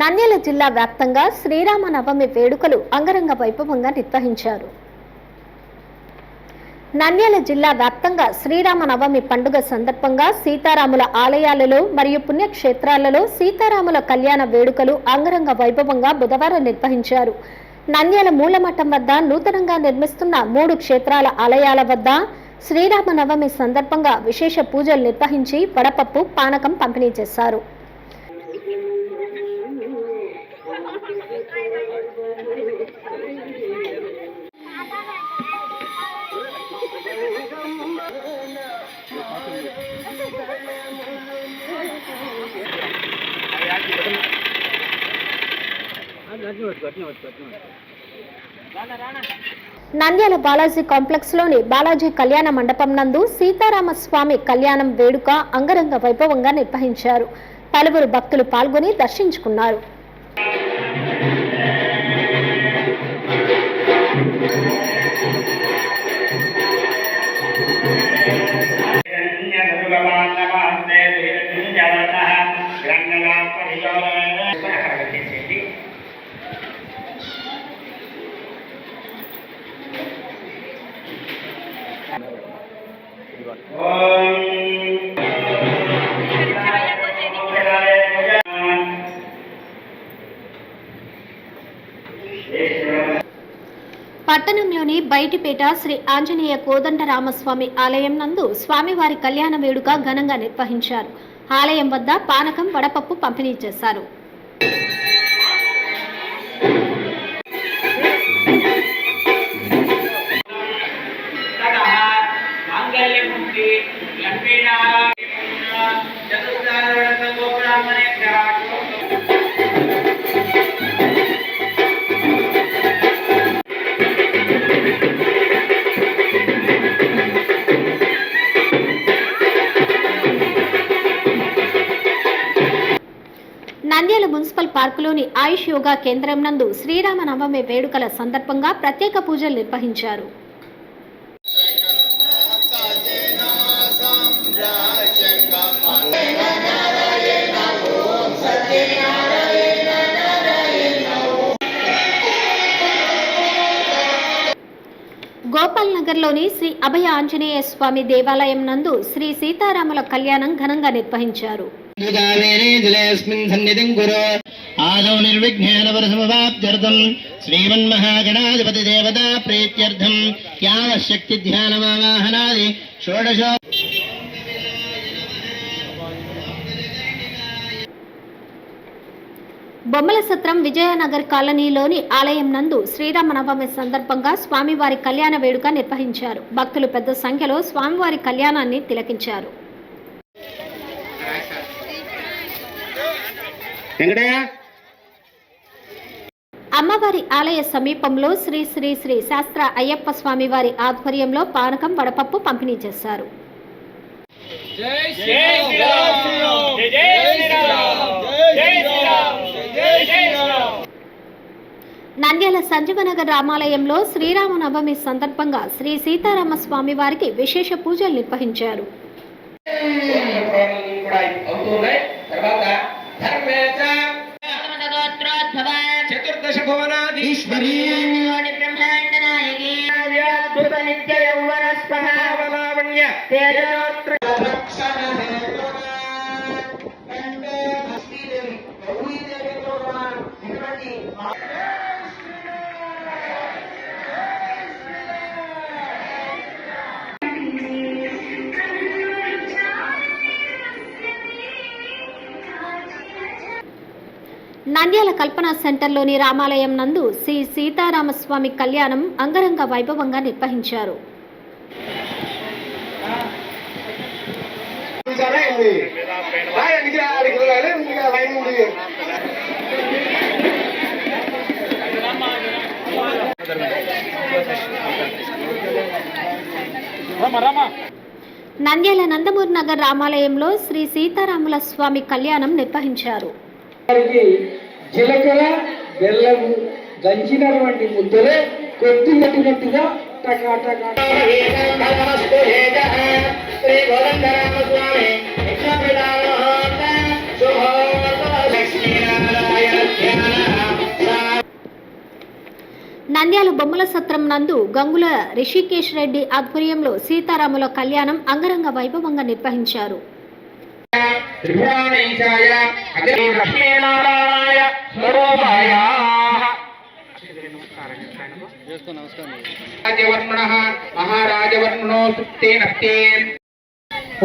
నంద్యాల జిల్లా వ్యాప్తంగా శ్రీరామనవమి వేడుకలు అంగరంగ వైభవంగా నిర్వహించారు. నంద్యాల జిల్లా వ్యాప్తంగా శ్రీరామనవమి పండుగ సందర్భంగా సీతారాముల ఆలయాలలో మరియు పుణ్యక్షేత్రాలలో సీతారాముల కళ్యాణ వేడుకలు అంగరంగ వైభవంగా బుధవారం నిర్వహించారు. నంద్యాల మూలమఠం వద్ద నూతనంగా నిర్మిస్తున్న 3 క్షేత్రాల ఆలయాల వద్ద శ్రీరామనవమి సందర్భంగా విశేష పూజలు నిర్వహించి వడపప్పు, పానకం పంపిణీ చేశారు. నంద్యాల బాలాజీ కాంప్లెక్స్ లోని బాలాజీ కళ్యాణ మండపం నందు సీతారామస్వామి కళ్యాణం వేడుక అంగరంగ వైభవంగా నిర్వహించారు. పలువురు భక్తులు పాల్గొని దర్శించుకున్నారు. పట్టణంలోని బయటిపేట శ్రీ ఆంజనేయ కోదండరామస్వామి ఆలయం నందు స్వామివారి కళ్యాణ వేడుక ఘనంగా నిర్వహించారు. ఆలయం వద్ద పానకం, వడపప్పు పంపిణీ చేశారు. నంద్యాల మున్సిపల్ పార్కులోని ఆయుష్ యోగా కేంద్రం నందు శ్రీరామనవమి వేడుకల సందర్భంగా ప్రత్యేక పూజలు నిర్వహించారు. గోపాల్ నగర్లోని శ్రీ అభయ ఆంజనేయ స్వామి దేవాలయం నందు శ్రీ సీతారాముల కళ్యాణం ఘనంగా నిర్వహించారు. ఆదౌ నిర్విఘ్నేన వరసమవాప్త్యర్థం శ్రీమన్మహాగణాధిపతి దేవతా ప్రీత్యర్థం యావశక్తి ధ్యానమావాహనాది షోడశ బొమ్మల సత్రం విజయనగర్ కాలనీలోని ఆలయం నందు శ్రీరామనవమి సందర్భంగా స్వామివారి కళ్యాణ వేడుక నిర్వహించారు. భక్తులు పెద్ద సంఖ్యలో స్వామివారి కళ్యాణాన్ని తిలకించారు. అమ్మవారి ఆలయ సమీపంలో శ్రీ శ్రీ శ్రీ శాస్త్ర అయ్యప్ప స్వామి వారి ఆధ్వర్యంలో పానకం, వడపప్పు పంపిణీ చేశారు. నంద్యాల సంజీవనగర్ రామాలయంలో శ్రీరామనవమి సందర్భంగా శ్రీ సీతారామ స్వామి వారికి విశేష పూజలు నిర్వహించారు. చతుర్దశ భువనాధీశ్వరీ నంద్యాల కల్పన సెంటర్లోని రామాలయం నందు శ్రీ సీతారామస్వామి కళ్యాణం అంగరంగ వైభవంగా నిర్వహించారు. నంద్యాల నందమూరి నగర్ రామాలయంలో శ్రీ సీతారాముల స్వామి కళ్యాణం నిర్వహించారు. జీలకర్ర, బెల్లము దంచినటువంటి ముద్దలే కొద్దిగా టకా నంద్యాల బొమ్మల సత్రం నందు గంగుల రిషికేష్ రెడ్డి ఆధ్వర్యంలో సీతారాముల కళ్యాణం అంగరంగ వైభవంగా నిర్వహించారు. త్రిభువనేశాయ అగ్రే లక్ష్మీనారాయణాయ స్వరూపాయ రాజవర్మణః మహారాజవర్మణో సుప్తేనస్తే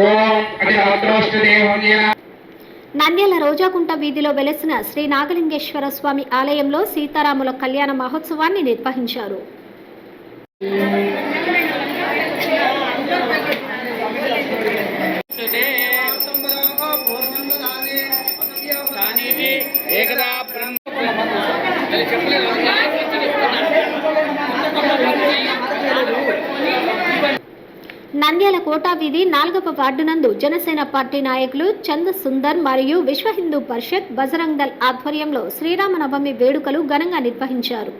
ఓం అజరాత్రోష్టదేవోన్య. నంద్యాల రోజాకుంట వీధిలో వెలసిన శ్రీ నాగలింగేశ్వర స్వామి ఆలయంలో సీతారాముల కళ్యాణ మహోత్సవాన్ని నిర్వహించారు. నంద్యాల కోటా వీధి 4వ వార్డు నందు జనసేన పార్టీ నాయకులు చంద సుందర్ మరియు విశ్వ హిందూ పరిషత్ బజరంగ్ దళ్ ఆధ్వర్యంలో శ్రీరామనవమి వేడుకలు ఘనంగా నిర్వహించారు.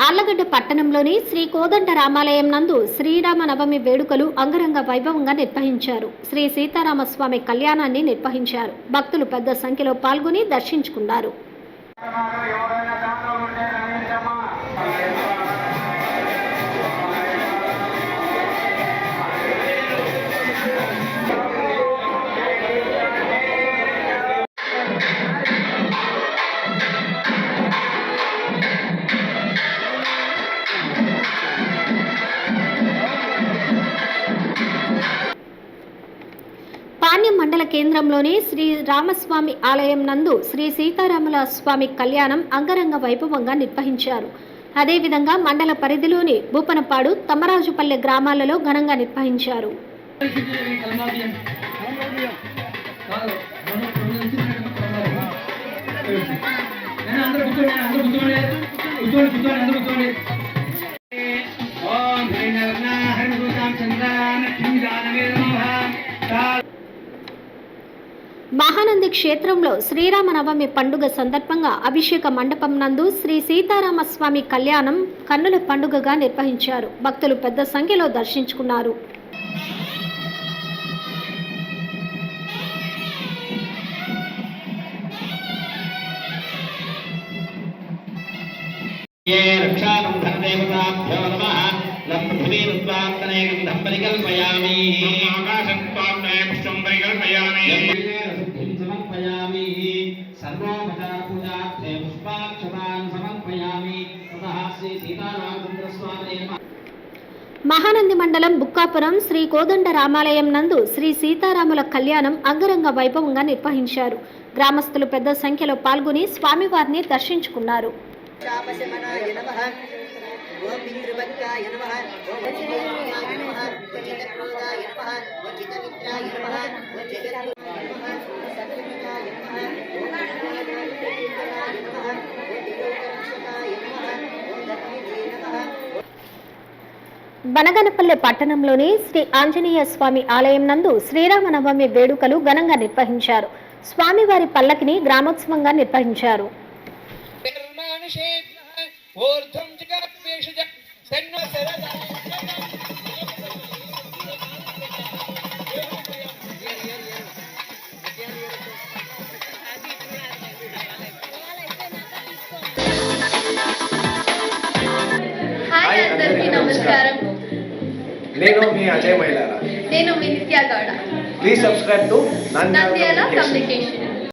ఆళ్లగడ్డ పట్టణంలోని శ్రీ కోదండ రామాలయం నందు శ్రీరామ నవమి వేడుకలు అంగరంగ వైభవంగా నిర్వహించారు. శ్రీ సీతారామస్వామి కళ్యాణాన్ని నిర్వహించారు. భక్తులు పెద్ద సంఖ్యలో పాల్గొని దర్శించుకున్నారు. పాణ్యం మండల కేంద్రంలోని శ్రీ రామస్వామి ఆలయం నందు శ్రీ సీతారాముల స్వామి కళ్యాణం అంగరంగ వైభవంగా నిర్వహించారు. అదేవిధంగా మండల పరిధిలోని భూపనపాడు, తమ్మరాజుపల్లె గ్రామాలలో ఘనంగా నిర్వహించారు. మహానంది క్షేత్రంలో శ్రీరామనవమి పండుగ సందర్భంగా అభిషేక మండపం నందు శ్రీ సీతారామస్వామి కళ్యాణం కన్నుల పండుగగా నిర్వహించారు. భక్తులు పెద్ద సంఖ్యలో దర్శించుకున్నారు. మహానంది మండలం బుక్కాపురం శ్రీ కోదండ రామాలయం నందు శ్రీ సీతారాముల కళ్యాణం అంగరంగ వైభవంగా నిర్వహించారు. గ్రామస్తులు పెద్ద సంఖ్యలో పాల్గొని స్వామివారిని దర్శించుకున్నారు. బనగనపల్లె పట్టణంలోని శ్రీ ఆంజనేయ స్వామి ఆలయం నందు శ్రీరామనవమి వేడుకలు ఘనంగా నిర్వహించారు. స్వామివారి పల్లకిని గ్రామోత్సవంగా నిర్వహించారు. హాయ్ అందరికీ నమస్కారం. నేను మీ అజయ్ మైలారా. నేను మీ Nitya Gowda. Please subscribe to Nandyala communication.